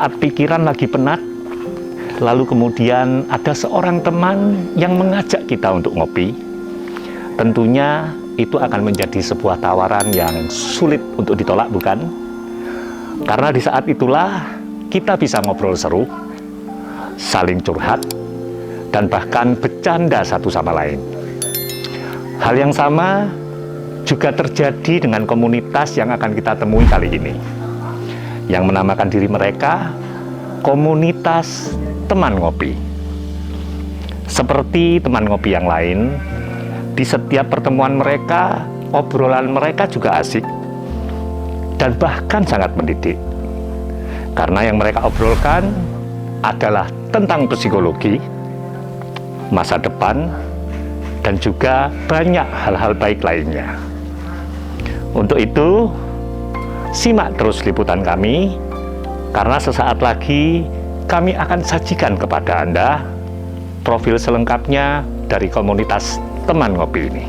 saat pikiran lagi penat, lalu kemudian ada seorang teman yang mengajak kita untuk ngopi, tentunya itu akan menjadi sebuah tawaran yang sulit untuk ditolak, bukan? Karena di saat itulah kita bisa ngobrol seru, saling curhat, dan bahkan bercanda satu sama lain. Hal yang sama juga terjadi dengan komunitas yang akan kita temui kali ini, yang menamakan diri mereka komunitas teman ngopi. Seperti teman ngopi yang lain, di setiap pertemuan mereka, obrolan mereka juga asik dan bahkan sangat mendidik. Karena yang mereka obrolkan adalah tentang psikologi, masa depan, dan juga banyak hal-hal baik lainnya. Untuk itu, simak terus liputan kami, karena sesaat lagi kami akan sajikan kepada Anda profil selengkapnya dari komunitas teman ngopi ini.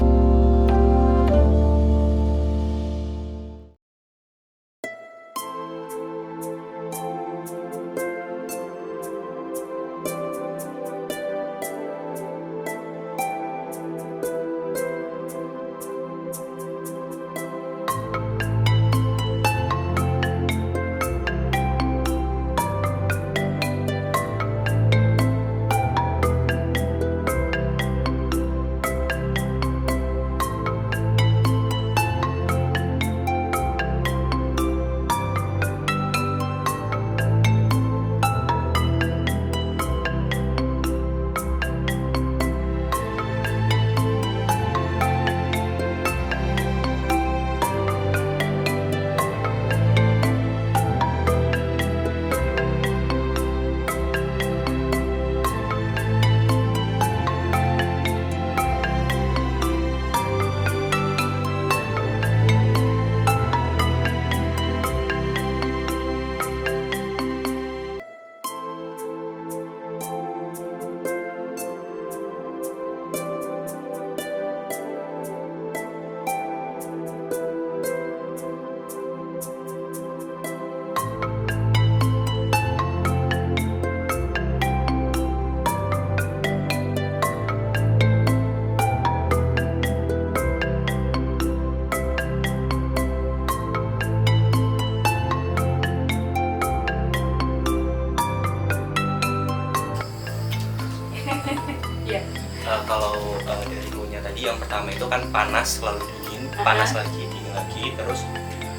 Kalau dari maunya tadi yang pertama itu kan panas lalu dingin, panas lagi dingin lagi, terus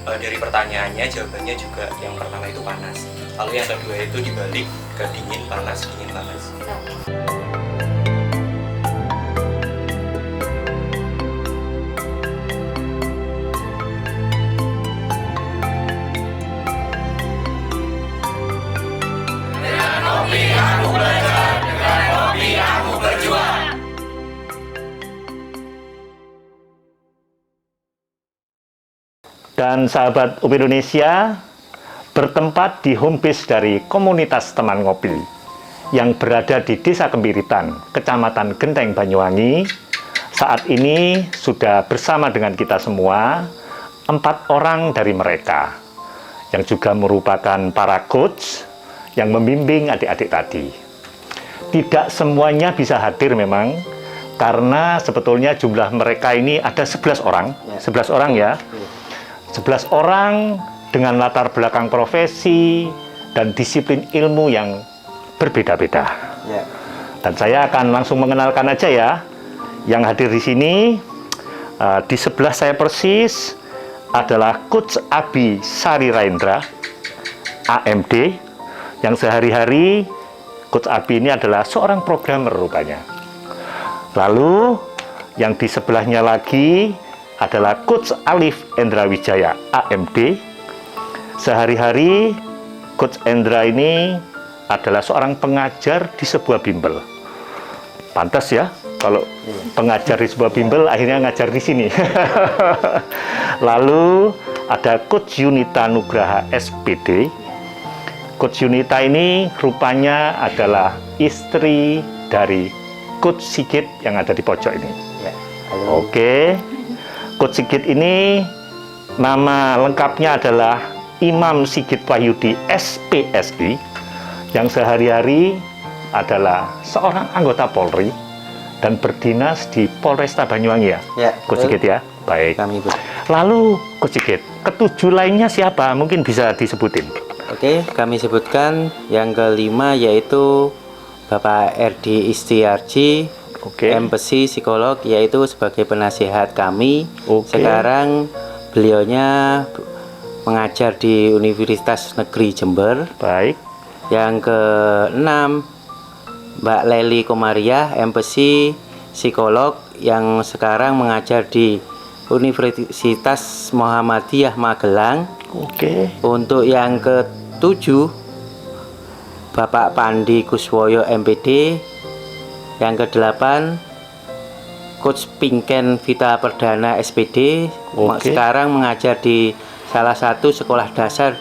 dari pertanyaannya jawabannya juga yang pertama itu panas, lalu yang kedua itu dibalik ke dingin panas. Dengan kopi aku belajar, dengan kopi aku berjuang. Dan sahabat UP Indonesia, bertempat di home base dari komunitas teman ngopi yang berada di Desa Kempiritan, Kecamatan Genteng, Banyuwangi. Saat ini sudah bersama dengan kita semua 4 orang dari mereka yang juga merupakan para coach yang membimbing adik-adik tadi. Tidak semuanya bisa hadir memang, karena sebetulnya jumlah mereka ini ada 11 orang, 11 orang ya. 11 orang dengan latar belakang profesi dan disiplin ilmu yang berbeda-beda. Dan saya akan langsung mengenalkan aja ya. Yang hadir di sini, di sebelah saya persis adalah Coach Abi Sari Raindra, AMD, yang sehari-hari Coach Abi ini adalah seorang programmer rupanya. Lalu yang di sebelahnya lagi adalah Coach Alif Endra Wijaya, AMD. Sehari-hari Coach Endra ini adalah seorang pengajar di sebuah bimbel. Pantas ya, kalau pengajar di sebuah bimbel akhirnya ngajar di sini. Lalu ada Coach Yunita Nugraha, SPD. Coach Yunita ini rupanya adalah istri dari Coach Sigit yang ada di pojok ini. Oke. Coach Sigit ini nama lengkapnya adalah Imam Sigit Wahyudi SPSI yang sehari-hari adalah seorang anggota Polri dan berdinas di Polresta Banyuwangi ya? Ya, Coach Sigit ya? Baik. Kami Lalu Coach Sigit, ketujuh lainnya siapa? Mungkin bisa disebutin. Oke, kami sebutkan yang kelima yaitu Bapak RD Istiarji, Oke. MPC psikolog, yaitu sebagai penasihat kami. Oke. Sekarang beliaunya mengajar di Universitas Negeri Jember. Baik. Yang keenam Mbak Leli Komariah, MPC psikolog yang sekarang mengajar di Universitas Muhammadiyah Magelang. Oke. Untuk yang ketujuh Bapak Pandi Kuswoyo MPD. Yang kedelapan Coach Pinken Vita Perdana SPD. Oke. Sekarang mengajar di salah satu sekolah dasar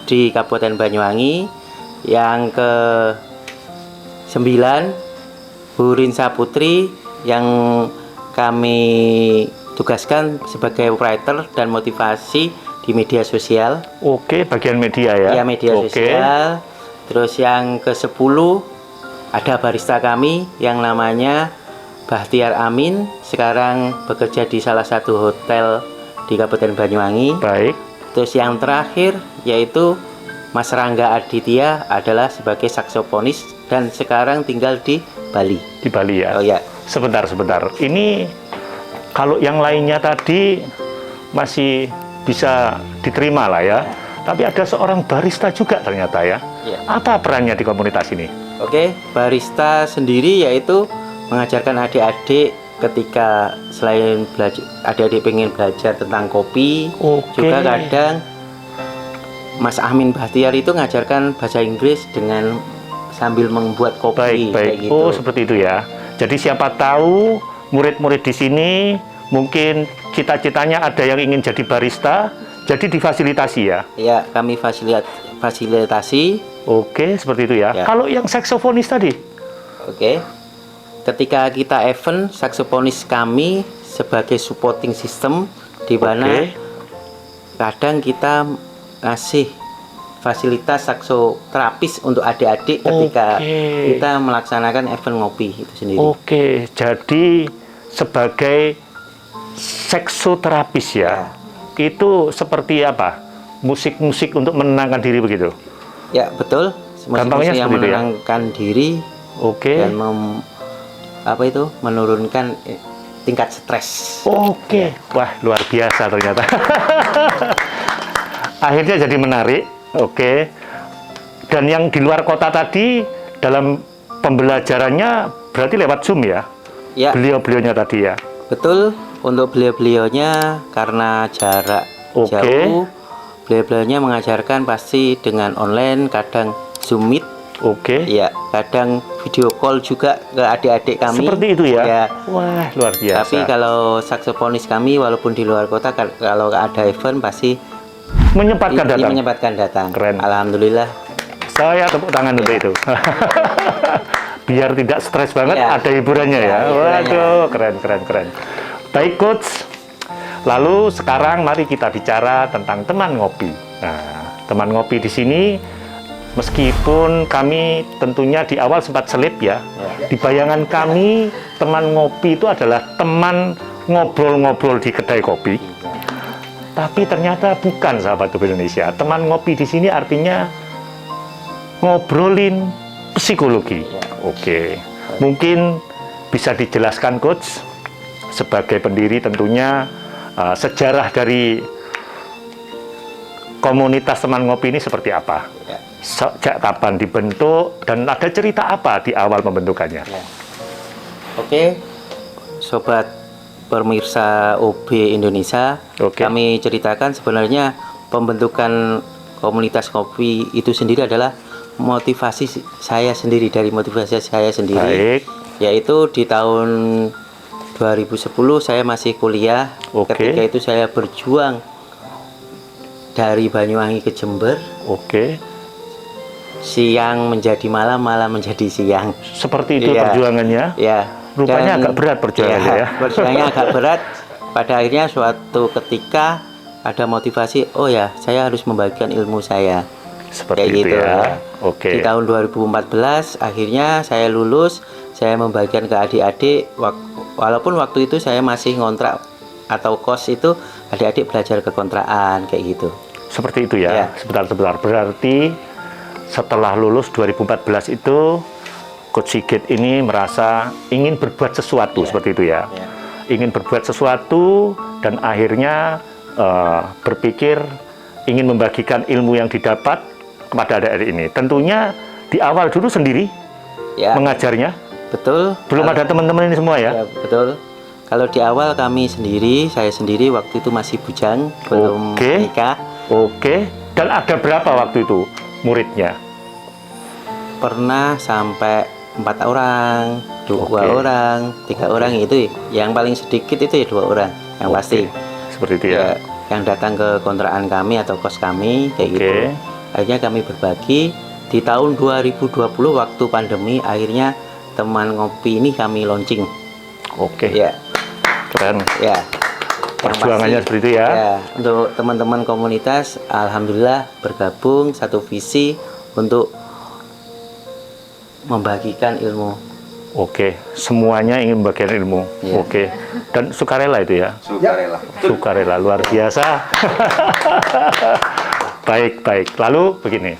di Kabupaten Banyuwangi. Yang ke 9 Bu Rinsa Putri yang kami tugaskan sebagai writer dan motivasi di media sosial. Oke, bagian media ya? Ya, media Oke. sosial. Terus yang ke 10 ada barista kami yang namanya Bahtiar Amin, sekarang bekerja di salah satu hotel di Kabupaten Banyuwangi. Baik. Terus yang terakhir yaitu Mas Rangga Aditya adalah sebagai saksofonis dan sekarang tinggal di Bali. Di Bali ya? Oh ya. Sebentar. Ini kalau yang lainnya tadi masih bisa diterima lah ya. Tapi ada seorang barista juga ternyata ya. Ya. Apa perannya di komunitas ini? Oke, barista sendiri yaitu mengajarkan adik-adik ketika selain belajar, adik-adik pengen belajar tentang kopi, Oke. juga kadang Mas Amin Bahtiar itu ngajarkan bahasa Inggris dengan sambil membuat kopi. Baik. Kayak gitu. Oh, seperti itu ya. Jadi siapa tahu murid-murid di sini mungkin cita-citanya ada yang ingin jadi barista, jadi difasilitasi ya. Ya, kami fasilitasi. Oke, seperti itu ya. Ya. Kalau yang saksofonis tadi? Oke. Ketika kita event, saksofonis kami sebagai supporting system di mana Oke. kadang kita ngasih fasilitas saksoterapis untuk adik-adik ketika Oke. kita melaksanakan event ngopi itu sendiri. Oke, jadi sebagai seksoterapis ya, itu seperti apa? Musik-musik untuk menenangkan diri begitu? Ya, betul. Gampangnya Musik-musik yang seperti itu ya? menenangkan diri Oke. dan menurunkan tingkat stres. Oke, wah luar biasa ternyata. Akhirnya jadi menarik. Oke. Dan yang di luar kota tadi dalam pembelajarannya berarti lewat Zoom ya? Ya, Beliau-beliaunya tadi ya. betul. Untuk beliau-beliaunya karena jarak Oke. jauh, beliau-beliaunya mengajarkan pasti dengan online, kadang Zoom Meet, Oke. ya, kadang video call juga ke adik-adik kami. Seperti itu ya? Ya. Wah, luar biasa. Tapi kalau saksofonis kami walaupun di luar kota, kalau ada event pasti menyempatkan datang. menyempatkan datang. Keren. Alhamdulillah. Saya tepuk tangan untuk itu. Biar tidak stres banget, Ya. ada hiburannya ya. Ya, hiburannya. Waduh, keren. Baik, Coach. Lalu sekarang mari kita bicara tentang teman ngopi. Nah, teman ngopi di sini, meskipun kami tentunya di awal sempat selip ya, di bayangan kami teman ngopi itu adalah teman ngobrol-ngobrol di kedai kopi. Tapi ternyata bukan, sahabat Kopi Indonesia. Teman ngopi di sini artinya ngobrolin psikologi. Oke. Mungkin bisa dijelaskan, Coach, sebagai pendiri tentunya sejarah dari komunitas teman ngopi ini seperti apa? Ya. Sejak kapan dibentuk dan ada cerita apa di awal pembentukannya? Ya. Oke, sobat pemirsa OB Indonesia, Oke. kami ceritakan sebenarnya pembentukan komunitas kopi itu sendiri adalah motivasi saya sendiri, Baik. yaitu di tahun 2010 saya masih kuliah. Oke. Ketika itu saya berjuang dari Banyuwangi ke Jember, Oke. siang menjadi malam, malam menjadi siang. Seperti itu Iya. perjuangannya. Ya. Rupanya agak berat perjuangannya ya. Perjuangannya agak berat. Pada akhirnya suatu ketika ada motivasi, oh ya saya harus membagikan ilmu saya. Seperti Kayak itu gitu ya. Oke. Di tahun 2014 akhirnya saya lulus, saya membagikan ke adik-adik, walaupun waktu itu saya masih ngontrak atau kos, itu adik-adik belajar ke kontrakan kayak gitu. Seperti itu ya. Ya. Sebentar. Berarti setelah lulus 2014 itu Coach Sigit ini merasa ingin berbuat sesuatu, seperti itu ya. Ya. Ingin berbuat sesuatu dan akhirnya berpikir ingin membagikan ilmu yang didapat kepada adik-adik ini. Tentunya di awal dulu sendiri Ya, mengajarnya. betul. Belum ada teman-teman ini semua ya. Ya, betul. Kalau di awal kami sendiri, saya sendiri waktu itu masih bujang, belum Oke. nikah. Oke. Dan ada berapa waktu itu muridnya? Pernah sampai 4 orang, 2 Oke. orang, 3 orang, itu yang paling sedikit itu ya 2 orang yang Oke. pasti. Seperti itu ya. Ya, yang datang ke kontrakan kami atau kos kami kayak Oke. gitu. Akhirnya kami berbagi di tahun 2020 waktu pandemi, akhirnya teman ngopi ini kami launching. Oke. Ya, Keren. ya. Yang Perjuangannya pasti, seperti itu ya. ya, untuk teman-teman komunitas, alhamdulillah bergabung satu visi untuk membagikan ilmu. Oke, semuanya ingin membagikan ilmu. Iya. Oke. Dan sukarela itu ya. Sukarela. Sukarela luar biasa. Baik. Lalu begini.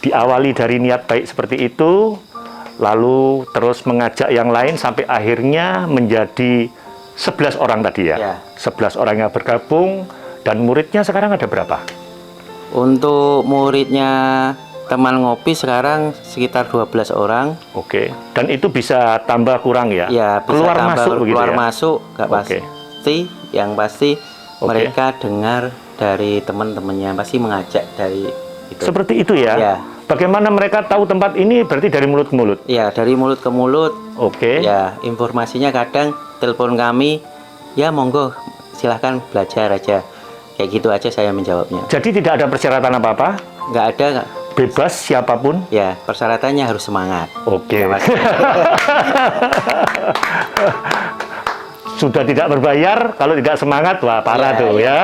Diawali dari niat baik seperti itu, lalu terus mengajak yang lain sampai akhirnya menjadi 11 orang tadi ya. Ya. 11 orang yang bergabung dan muridnya sekarang ada berapa? Untuk muridnya teman ngopi sekarang sekitar 12 orang. Oke. Dan itu bisa tambah kurang ya? Ya, bisa keluar tambah, masuk begitu keluar ya? masuk, nggak Oke. pasti. Yang pasti Oke. mereka dengar dari teman-temannya, pasti mengajak dari itu. Seperti itu ya? Ya. Bagaimana mereka tahu tempat ini? Berarti dari mulut ke mulut. Ya, dari mulut ke mulut. Oke. Ya, informasinya kadang telepon kami, ya monggo silahkan belajar aja. Kayak gitu aja saya menjawabnya. Jadi tidak ada persyaratan apa-apa? Nggak ada, nggak. Bebas siapapun? Ya, persyaratannya harus semangat. Oke. Ya, pasti. Sudah tidak berbayar, kalau tidak semangat, wah parah tuh ya.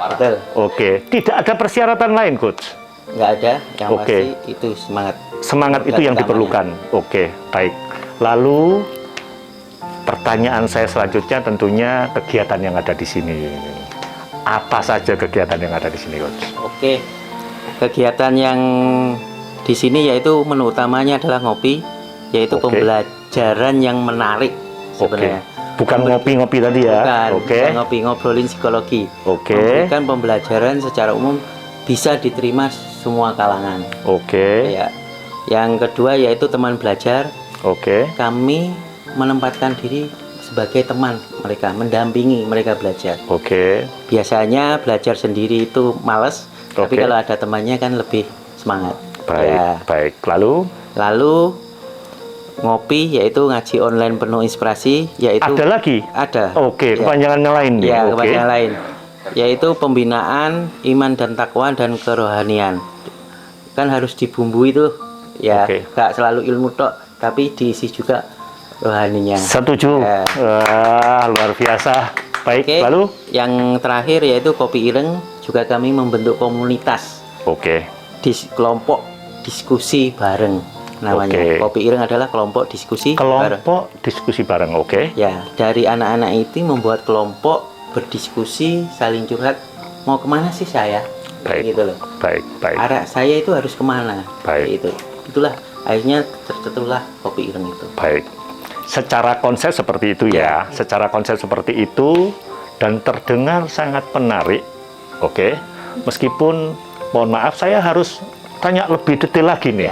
Betul. Oke. Tidak ada persyaratan lain, Coach? Nggak ada, yang Oke. pasti itu semangat. Semangat itu yang Utamanya. diperlukan. Oke, baik. Lalu pertanyaan saya selanjutnya tentunya kegiatan yang ada di sini. Apa saja kegiatan yang ada di sini, Coach? Oke, kegiatan yang di sini yaitu menu utamanya adalah ngopi, yaitu Oke. pembelajaran yang menarik Oke. sebenarnya. Bukan ngopi-ngopi tadi ya? Bukan, Oke. bukan ngopi, ngobrolin psikologi. Oke. Memberikan pembelajaran secara umum bisa diterima semua kalangan. Oke. Ya. Yang kedua yaitu teman belajar. Oke. Kami menempatkan diri sebagai teman mereka, mendampingi mereka belajar. Oke. Biasanya belajar sendiri itu males, tapi Oke. kalau ada temannya kan lebih semangat. Baik, Ya. baik. Lalu Lalu ngopi yaitu ngaji online penuh inspirasi, yaitu ada lagi? ada. Oke, Ya. kepanjangannya lain nih. Ya, Oke. kepanjangan lain. Yaitu pembinaan iman dan takwa dan kerohanian. Kan harus dibumbui tuh. Ya, Oke. nggak selalu ilmu tok, tapi diisi juga rohaninya. Setuju. Ya. Wah, luar biasa. Baik, Oke. lalu? Yang terakhir yaitu Kopi Ireng, juga kami membentuk komunitas Oke. di kelompok diskusi bareng namanya. Oke. Kopi Ireng adalah kelompok diskusi bareng. Kelompok diskusi bareng, oke. Ya, dari anak-anak itu membuat kelompok berdiskusi, saling curhat. Mau kemana sih saya? Baik. Gitu loh. Baik, baik. Arah saya itu harus kemana? Baik. Itu. Itulah akhirnya tertentulah Kopi Ireng itu. Baik. Secara konsep seperti itu ya. Secara konsep seperti itu dan terdengar sangat menarik. Oke. Meskipun mohon maaf saya harus tanya lebih detail lagi nih.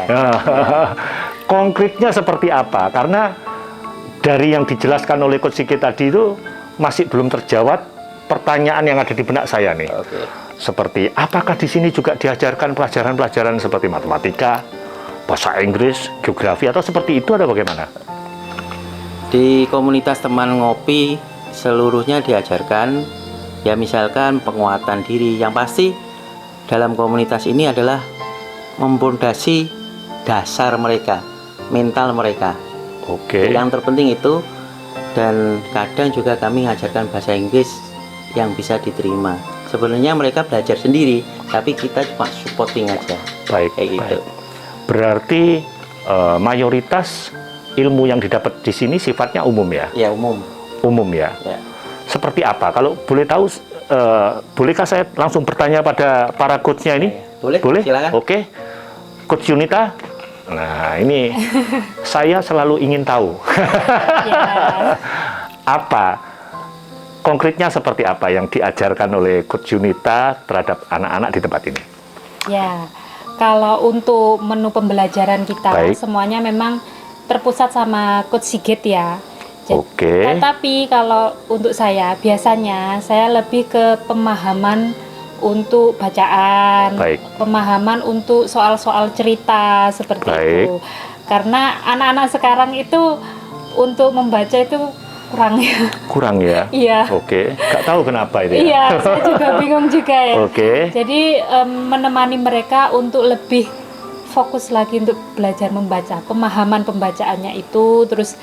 Konkretnya seperti apa? Karena dari yang dijelaskan oleh Coach Sigit tadi itu masih belum terjawab pertanyaan yang ada di benak saya nih. Oke. Seperti apakah di sini juga diajarkan pelajaran-pelajaran seperti matematika, bahasa Inggris, geografi atau seperti itu atau bagaimana? Di komunitas teman ngopi seluruhnya diajarkan, ya misalkan penguatan diri. Yang pasti dalam komunitas ini adalah mempondasi dasar mereka, mental mereka. Oke. Yang terpenting itu, dan kadang juga kami mengajarkan bahasa Inggris yang bisa diterima sebenarnya mereka belajar sendiri, tapi kita cuma supporting aja. Baik, Kayak gitu. baik. Berarti mayoritas ilmu yang didapat di sini sifatnya umum ya? Ya umum. Umum ya. Ya. Seperti apa? Kalau boleh tahu, bolehkah saya langsung bertanya pada para coachnya ini? Boleh, Boleh? silakan. Oke. Coach Yunita. Nah, ini saya selalu ingin tahu. Ya. Apa konkretnya seperti apa yang diajarkan oleh Coach Yunita terhadap anak-anak di tempat ini? Ya, kalau untuk menu pembelajaran kita Baik. semuanya memang terpusat sama Coach Sigit ya. Oke. Tetapi kalau untuk saya biasanya saya lebih ke pemahaman untuk bacaan, Baik. pemahaman untuk soal-soal cerita seperti Baik. itu. Karena anak-anak sekarang itu untuk membaca itu kurang ya. Kurang ya? Iya. Oke. Nggak tahu kenapa itu ya? Iya, saya juga bingung juga ya. Oke. Jadi menemani mereka untuk lebih fokus lagi untuk belajar membaca, pemahaman pembacaannya itu, terus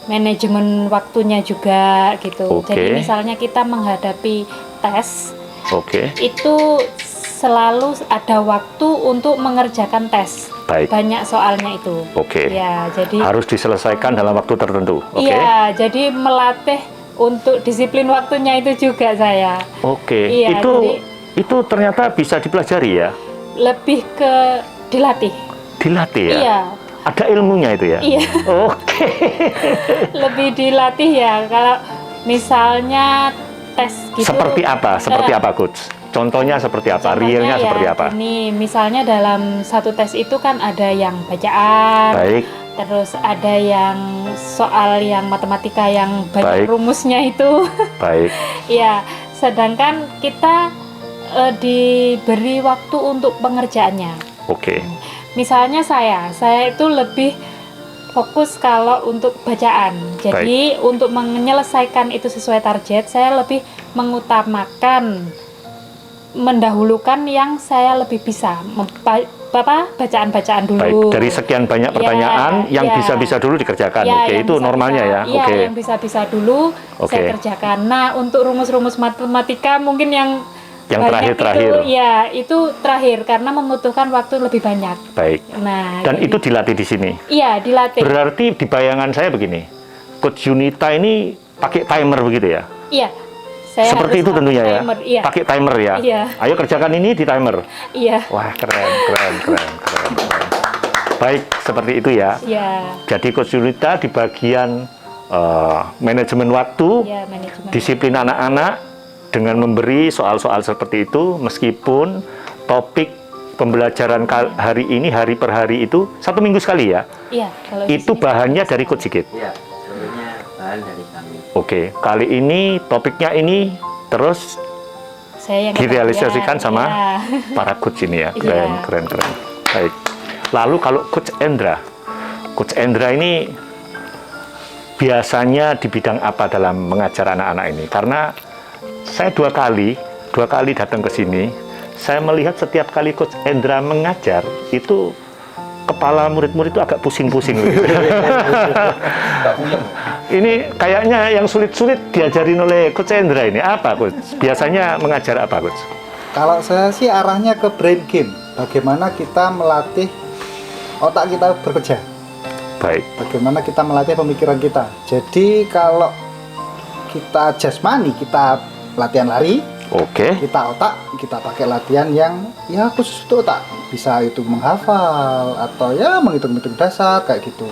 manajemen waktunya juga gitu. Oke. Jadi misalnya kita menghadapi tes, Oke. itu selalu ada waktu untuk mengerjakan tes. Baik. Banyak soalnya itu. Oke. Ya, jadi Harus diselesaikan dalam waktu tertentu. Oke. iya, jadi melatih untuk disiplin waktunya itu juga saya. Oke. Iya, Itu ternyata bisa dipelajari ya? Lebih ke dilatih. Dilatih ya? Iya. Ada ilmunya itu ya? Iya. Oke. Lebih dilatih ya. Kalau misalnya tes gitu. Seperti apa? Seperti eh, apa, Coach? Contohnya seperti apa? contohnya Realnya ya, seperti apa? Ini misalnya dalam satu tes itu kan ada yang bacaan, Baik. terus ada yang soal yang matematika yang banyak Baik. rumusnya itu. Baik. Ya, sedangkan kita diberi waktu untuk pengerjaannya. Oke. Misalnya saya itu lebih fokus kalau untuk bacaan. Jadi untuk menyelesaikan itu sesuai target, saya lebih mengutamakan, mendahulukan yang saya lebih bisa. Bacaan-bacaan dulu. Baik. Dari sekian banyak pertanyaan, yang ya. bisa-bisa dulu dikerjakan. Ya, Oke, yang itu bisa-bisa- normalnya ya. Iya, Oke. yang bisa-bisa dulu Oke. saya kerjakan. Nah, untuk rumus-rumus matematika mungkin yang banyak terakhir-terakhir. itu, ya itu terakhir karena membutuhkan waktu lebih banyak. Baik. Nah, Dan jadi- itu dilatih di sini. iya dilatih. Berarti di bayangan saya begini, Coach Yunita ini pakai timer begitu ya? Iya. Saya Seperti harus itu tentunya ya? timer, iya. Pakai timer ya? Iya. Ayo kerjakan ini di timer. Iya. Wah, keren. Baik, seperti itu ya. Iya. Jadi Coach Yunita di bagian manajemen waktu, Iya, manajemen. disiplin anak-anak dengan memberi soal-soal seperti itu, meskipun topik pembelajaran hari ini, hari per hari itu 1 minggu sekali ya. Iya, kalau di Itu sini- bahannya dari Coach Sigit. Ya, sebenarnya bahan dari kami. Oke, kali ini topiknya ini terus saya yang direalisasikan kebagian. sama Iya. para coach ini ya. Iya. Keren. Baik. Lalu kalau Coach Endra ini biasanya di bidang apa dalam mengajar anak-anak ini? Karena saya dua kali datang ke sini, saya melihat setiap kali Coach Endra mengajar itu kepala murid-murid itu agak pusing-pusing. Ini kayaknya yang sulit-sulit diajarin oleh Coach Endra ini apa, Coach? Biasanya mengajar apa, Coach? Kalau saya sih arahnya ke brain game. Bagaimana kita melatih otak kita bekerja. Baik. Bagaimana kita melatih pemikiran kita. Jadi kalau kita jasmani, kita latihan lari. Oke. Kita otak, kita pakai latihan yang ya khusus untuk otak. Bisa itu menghafal atau ya menghitung-hitung dasar kayak gitu.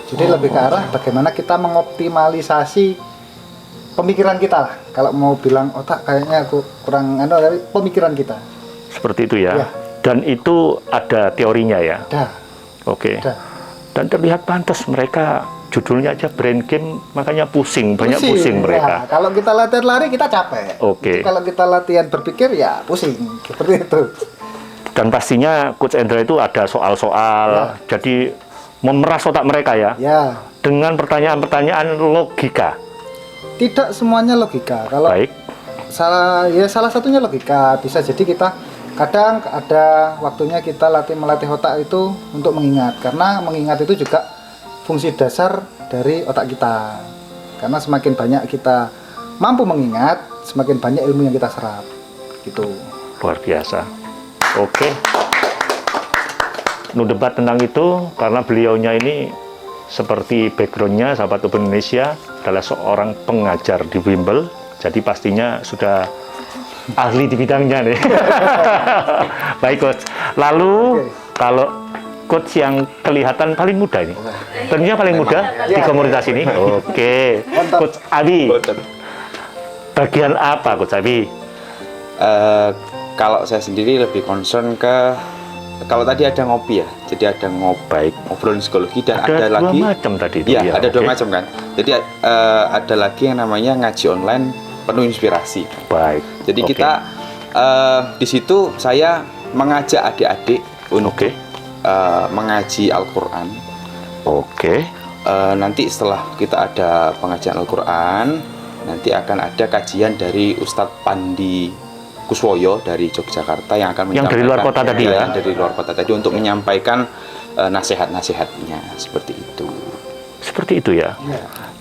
Jadi lebih ke arah bagaimana kita mengoptimalisasi pemikiran kita lah. Kalau mau bilang otak kayaknya aku kurang dari pemikiran kita. Seperti itu ya. Ya. Dan itu ada teorinya ya. Dah, Oke. dah. Dan terlihat pantas mereka judulnya aja brain game, makanya banyak pusing Ya, mereka. kalau kita latihan lari kita capek. Oke. Kalau kita latihan berpikir ya pusing. Seperti itu. Dan pastinya Coach Endra itu ada soal-soal, jadi memeras otak mereka ya, Ya, dengan pertanyaan-pertanyaan logika. tidak semuanya logika. Kalau Baik. salah satunya logika. Bisa jadi kita kadang ada waktunya kita melatih otak itu untuk mengingat. Karena mengingat itu juga fungsi dasar dari otak kita. Karena semakin banyak kita mampu mengingat, semakin banyak ilmu yang kita serap. gitu. Luar biasa. Oke. Nu debat tentang itu karena beliaunya ini seperti backgroundnya sahabat UB Indonesia adalah seorang pengajar di Bimbel, jadi pastinya sudah ahli di bidangnya nih. Baik coach. Lalu kalau coach yang kelihatan paling muda ini, tentunya paling muda di komunitas ini. Oke. Coach Abi. Bagian apa coach Abi? Kalau saya sendiri lebih concern ke, kalau tadi ada ngopi ya, jadi ada Baik. ngobrol psikologi dan Ada ada dua lagi, macam tadi itu. ya ya, ada dua oke. macam kan. Jadi ada lagi yang namanya ngaji online penuh inspirasi. Baik. Jadi Oke. kita di situ saya mengajak adik-adik untuk Oke. mengaji Al-Quran. Oke. Nanti setelah kita ada pengajian Al-Quran, nanti akan ada kajian dari Ustadz Pandi Kuswoyo dari Yogyakarta yang akan Yang dari luar kota tadi ya? Yang dari luar kota tadi untuk menyampaikan nasihat-nasihatnya seperti itu. Seperti itu ya.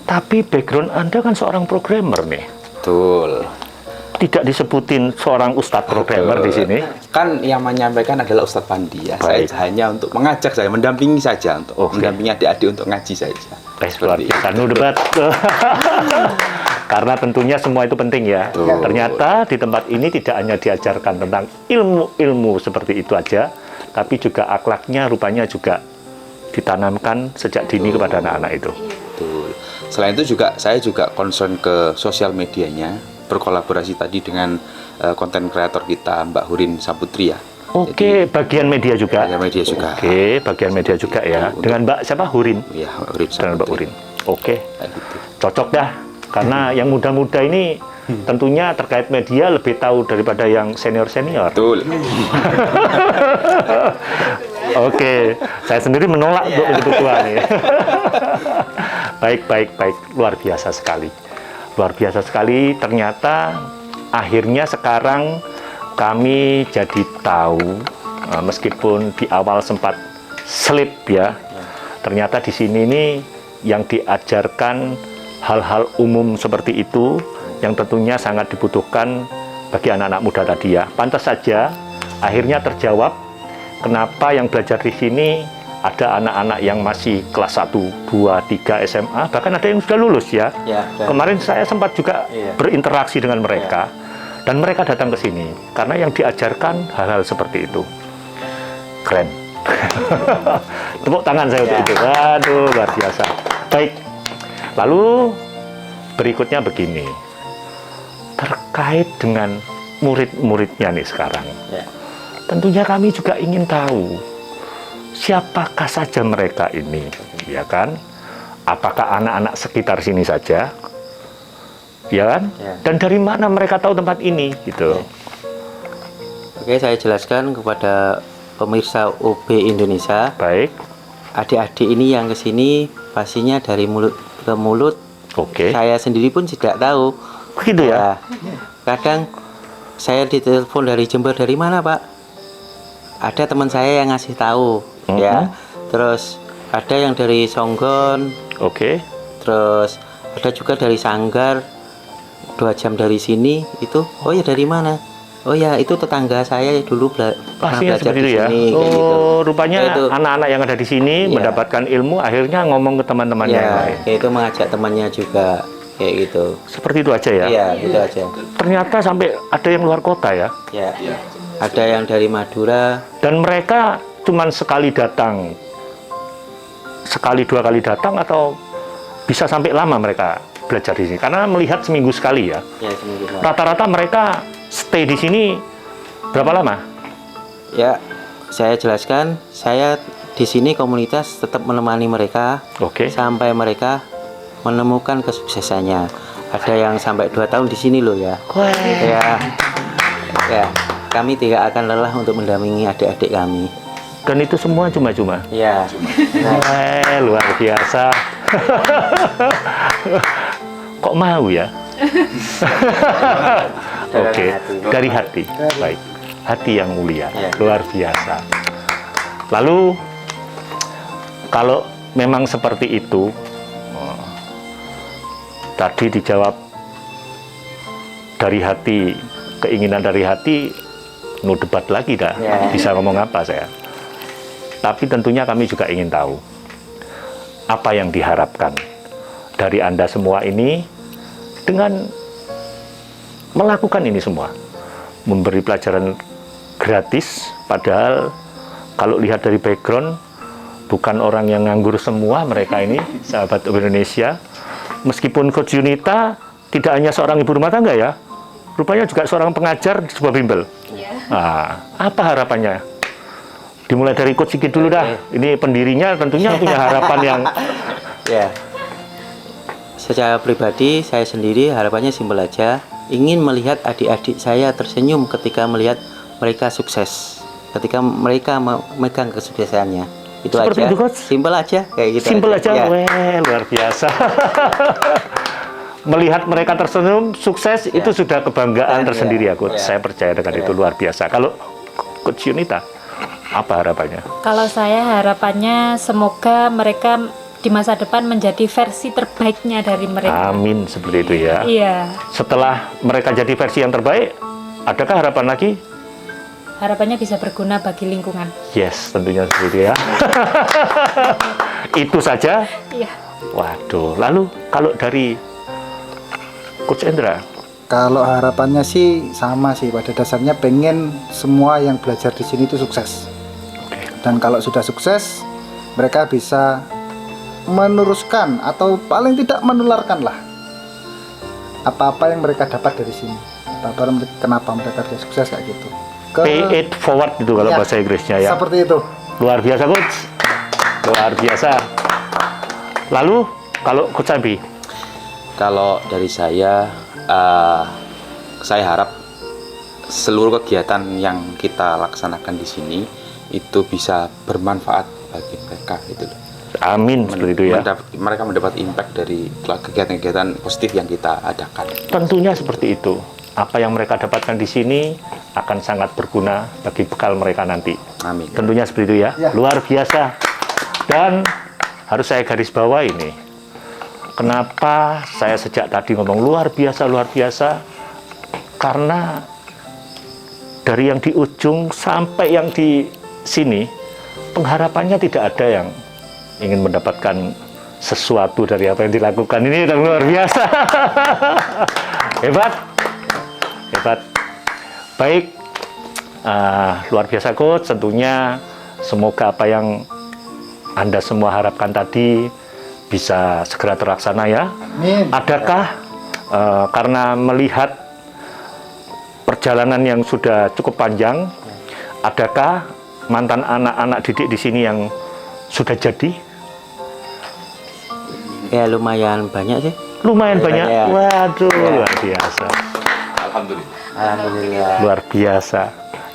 Tapi background Anda kan seorang programmer nih. Betul. Tidak disebutin seorang ustadz programmer di sini. Kan yang menyampaikan adalah Ustadz Pandi ya. Baik. Saya hanya untuk mengajak, saya mendampingi saja untuk Oke. mendampingi adik-adik untuk ngaji saja. Luar Seperti biasa. Nu debat. Karena tentunya semua itu penting ya. Betul. Ternyata di tempat ini tidak hanya diajarkan tentang ilmu-ilmu seperti itu aja, tapi juga akhlaknya rupanya juga ditanamkan sejak dini kepada anak-anak itu. Betul. Selain itu juga saya juga concern ke sosial medianya, berkolaborasi tadi dengan konten kreator kita Mbak Hurin Saputri ya. Oke, bagian media juga. Bagian media juga. Oke, bagian media juga ya. Dengan Mbak siapa? Hurin. Iya, Mbak Hurin Dengan Mbak Saputri. Hurin. Oke, Kayak gitu. cocok dah. Karena yang muda-muda ini tentunya terkait media lebih tahu daripada yang senior-senior. Betul. Oke, saya sendiri menolak untuk tua nih. Baik. Luar biasa sekali. Luar biasa sekali. Ternyata akhirnya sekarang kami jadi tahu, meskipun di awal sempat slip ya. Ternyata di sini ini yang diajarkan hal-hal umum seperti itu yang tentunya sangat dibutuhkan bagi anak-anak muda tadi ya. Pantas saja akhirnya terjawab kenapa yang belajar di sini ada anak-anak yang masih kelas 1, 2, 3 SMA, bahkan ada yang sudah lulus ya. Ya, dan- Kemarin saya sempat juga Iya. berinteraksi dengan mereka dan mereka datang ke sini karena yang diajarkan hal-hal seperti itu. Keren. Tepuk tangan saya untuk itu. Waduh, luar biasa. Baik. Lalu berikutnya begini. Terkait dengan murid-muridnya nih sekarang. Ya. Tentunya kami juga ingin tahu siapakah saja mereka ini, ya kan? Apakah anak-anak sekitar sini saja? Ya kan? Ya. Dan dari mana mereka tahu tempat ini gitu. Oke, saya jelaskan kepada pemirsa UB Indonesia. Baik. Adik-adik ini yang kesini pastinya dari mulut ke mulut. Oke. Saya sendiri pun tidak tahu. Begitu ya. Ya, kadang saya ditelepon dari Jember, dari mana Pak? Ada teman saya yang ngasih tahu, ya. Terus ada yang dari Songgon, Oke. terus ada juga dari Sanggar, 2 jam dari sini. Itu, oh ya dari mana? Oh ya itu tetangga saya dulu pernah Pastinya belajar seperti di itu ya. sini. Kayak gitu. Rupanya Kayak itu. anak-anak yang ada di sini Iya. mendapatkan ilmu, akhirnya ngomong ke teman-temannya yang Ya, lain. kayak itu mengajak temannya juga, kayak gitu. Seperti itu aja ya. Iya, gitu aja. Ternyata sampai ada yang luar kota ya. Ya. Ada yang dari Madura. Dan mereka cuman sekali datang, sekali 2 kali datang, atau bisa sampai lama mereka belajar di sini. Karena melihat seminggu sekali ya. Ya, seminggu sekali. Rata-rata mereka stay di sini berapa lama? Ya, saya jelaskan, saya di sini komunitas tetap menemani mereka Oke. sampai mereka menemukan kesuksesannya. Ada yang sampai 2 tahun di sini loh ya. Wah. Ya, kami tidak akan lelah untuk mendampingi adik-adik kami. Dan itu semua cuma-cuma. Ya, Wah, luar biasa. Kok mau ya? Oke, dari hati. Baik. Hati yang mulia. Ya. Luar biasa. Lalu kalau memang seperti itu, tadi dijawab dari hati keinginan dari hati, no debat lagi dah. Ya. Bisa ngomong apa saya. Tapi tentunya kami juga ingin tahu apa yang diharapkan dari Anda semua ini dengan melakukan ini semua. Memberi pelajaran gratis, padahal kalau lihat dari background, bukan orang yang nganggur semua mereka ini, sahabat Indonesia. Meskipun Coach Yunita tidak hanya seorang ibu rumah tangga ya, rupanya juga seorang pengajar di sebuah bimbel. Nah, apa harapannya? Dimulai dari Coach Sigit dulu dah. Ini pendirinya tentunya punya harapan yang Ya. Secara pribadi saya sendiri harapannya simpel aja, ingin melihat adik-adik saya tersenyum ketika melihat mereka sukses, ketika mereka memegang kesuksesannya. Itu Seperti aja. itu, Coach? Simpel aja kayak gitu. simpel aja. Ya. Weh, luar biasa. Melihat mereka tersenyum, sukses, itu sudah kebanggaan Ya. tersendiri ya, Coach. Ya. Saya percaya dengan itu luar biasa. Kalau Coach Yunita, apa harapannya? Kalau saya harapannya semoga mereka di masa depan menjadi versi terbaiknya dari mereka. Amin, seperti itu ya. Iya, Setelah mereka jadi versi yang terbaik, adakah harapan lagi? harapannya bisa berguna bagi lingkungan. Yes, tentunya seperti itu ya. Itu saja. Iya. Waduh, lalu kalau dari Coach Endra, Kalau harapannya sih sama sih, pada dasarnya pengen semua yang belajar di sini itu sukses. Dan kalau sudah sukses, mereka bisa meneruskan atau paling tidak menularkan lah apa-apa yang mereka dapat dari sini. Kenapa mereka bisa sukses kayak gitu. pay it forward itu kalau Ya, bahasa Inggrisnya ya. seperti itu. Luar biasa, Coach. Luar biasa. Lalu kalau Coach Abi, Kalau dari saya harap seluruh kegiatan yang kita laksanakan di sini itu bisa bermanfaat bagi mereka gitu loh. amin seperti itu ya. Mereka mendapat impact dari kegiatan-kegiatan positif yang kita adakan. Tentunya seperti itu. Apa yang mereka dapatkan di sini akan sangat berguna bagi bekal mereka nanti. Amin. Tentunya seperti itu ya. Ya. Luar biasa. Dan harus saya garis bawah ini. Kenapa saya sejak tadi ngomong luar biasa, luar biasa? Karena dari yang di ujung sampai yang di sini, pengharapannya tidak ada yang ingin mendapatkan sesuatu dari apa yang dilakukan. Ini yang luar biasa. Hebat. Hebat. Baik. Luar biasa, Coach. Tentunya semoga apa yang Anda semua harapkan tadi bisa segera terlaksana ya. Amin. Adakah karena melihat perjalanan yang sudah cukup panjang, adakah mantan anak-anak didik di sini yang sudah jadi? Ya lumayan banyak sih. Lumayan banyak. Ya. Waduh, luar biasa. Alhamdulillah. Luar biasa.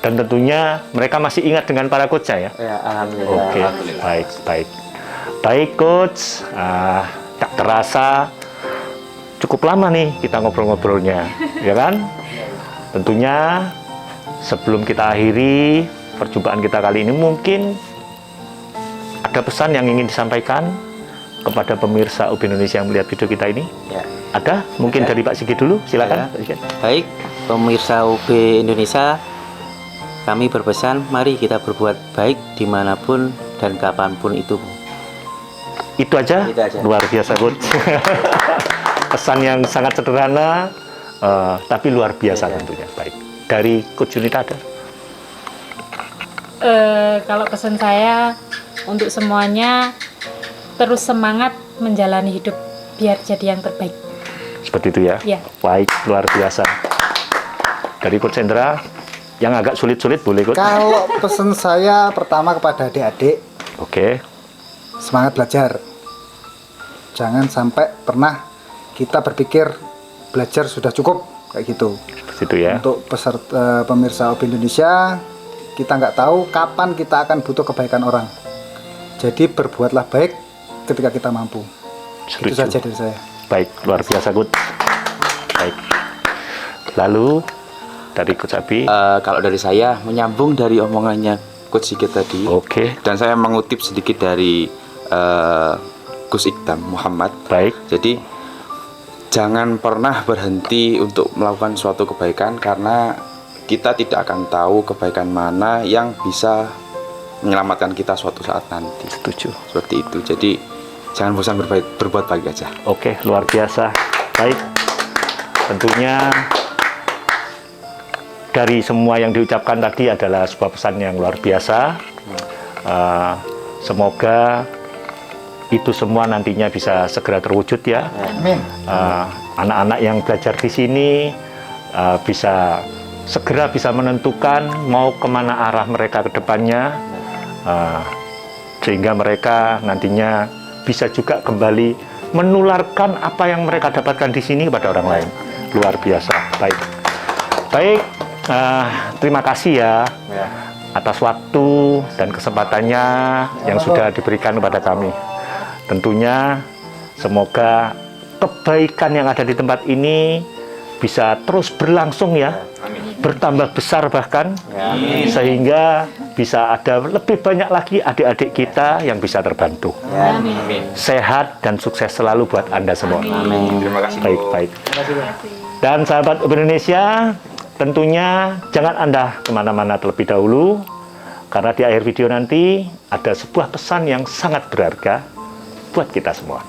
Dan tentunya mereka masih ingat dengan para coachnya ya. Ya, alhamdulillah. Oke, baik, baik. Baik, Coach. Tak terasa cukup lama nih kita ngobrol-ngobrolnya, ya kan? Tentunya sebelum kita akhiri perjumpaan kita kali ini, mungkin ada pesan yang ingin disampaikan kepada pemirsa UB Indonesia yang melihat video kita ini. Ya. Ada? Mungkin Ada. dari Pak Sigit dulu, silakan. Ya. Pak Sigit. Baik, pemirsa UB Indonesia, kami berpesan, mari kita berbuat baik dimanapun dan kapanpun itu. Itu aja? Itu aja. Luar biasa, Coach. Pesan yang sangat sederhana, tapi luar biasa Ya. tentunya. Baik. Dari Coach Yunita ada? Kalau pesan saya untuk semuanya terus semangat menjalani hidup biar jadi yang terbaik. Seperti itu ya? Ya. Baik, luar biasa. Dari Coach Endra, yang agak sulit-sulit boleh, Coach? Kalau pesan saya pertama kepada adik-adik, Oke. semangat belajar. Jangan sampai pernah kita berpikir belajar sudah cukup kayak gitu. Seperti itu ya? Untuk peserta pemirsa UB Indonesia, kita nggak tahu kapan kita akan butuh kebaikan orang. Jadi berbuatlah baik ketika kita mampu. Itu Setuju. saja dari saya. Baik, luar biasa, Coach. Baik. Lalu, dari Coach Abi. Kalau dari saya menyambung dari omongannya Coach Sigit tadi, Oke. dan saya mengutip sedikit dari Gus Ikdam Muhammad. Baik. Jadi jangan pernah berhenti untuk melakukan suatu kebaikan, karena kita tidak akan tahu kebaikan mana yang bisa menyelamatkan kita suatu saat nanti. Setuju. Seperti itu. Jadi jangan bosan berbuat baik aja. Oke, luar biasa. Baik. Tentunya dari semua yang diucapkan tadi adalah sebuah pesan yang luar biasa. Semoga itu semua nantinya bisa segera terwujud ya. Amin. Anak-anak yang belajar di sini bisa segera bisa menentukan mau kemana arah mereka ke depannya, sehingga mereka nantinya bisa juga kembali menularkan apa yang mereka dapatkan di sini kepada orang lain. Luar biasa. Baik, baik. Terima kasih ya atas waktu dan kesempatannya yang sudah diberikan kepada kami. Tentunya semoga kebaikan yang ada di tempat ini bisa terus berlangsung ya, bertambah besar bahkan, sehingga bisa ada lebih banyak lagi adik-adik kita yang bisa terbantu. Sehat dan sukses selalu buat Anda semua. Terima kasih. Baik, baik. Dan sahabat Indonesia, tentunya jangan Anda kemana-mana terlebih dahulu, karena di akhir video nanti ada sebuah pesan yang sangat berharga buat kita semua.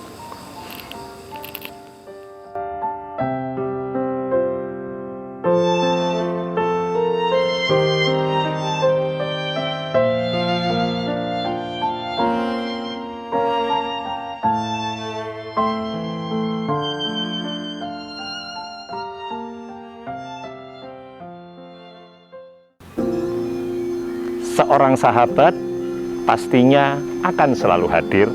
Seorang sahabat pastinya akan selalu hadir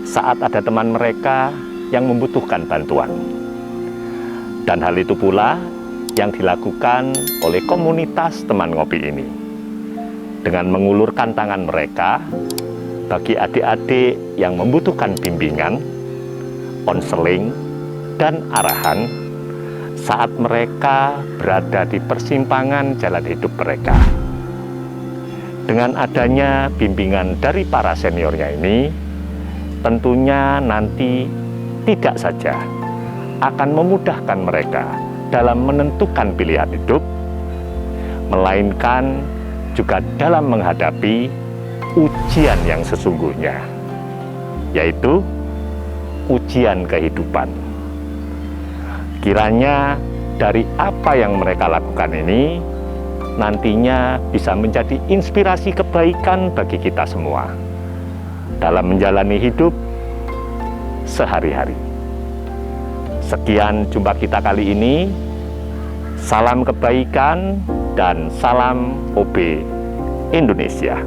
saat ada teman mereka yang membutuhkan bantuan. Dan hal itu pula yang dilakukan oleh komunitas teman ngopi ini. Dengan mengulurkan tangan mereka bagi adik-adik yang membutuhkan bimbingan, konseling, dan arahan saat mereka berada di persimpangan jalan hidup mereka. Dengan adanya bimbingan dari para seniornya ini, tentunya nanti tidak saja akan memudahkan mereka dalam menentukan pilihan hidup, melainkan juga dalam menghadapi ujian yang sesungguhnya, yaitu ujian kehidupan. Kiranya dari apa yang mereka lakukan ini nantinya bisa menjadi inspirasi kebaikan bagi kita semua dalam menjalani hidup sehari-hari. Sekian jumpa kita kali ini. Salam kebaikan dan salam OB Indonesia.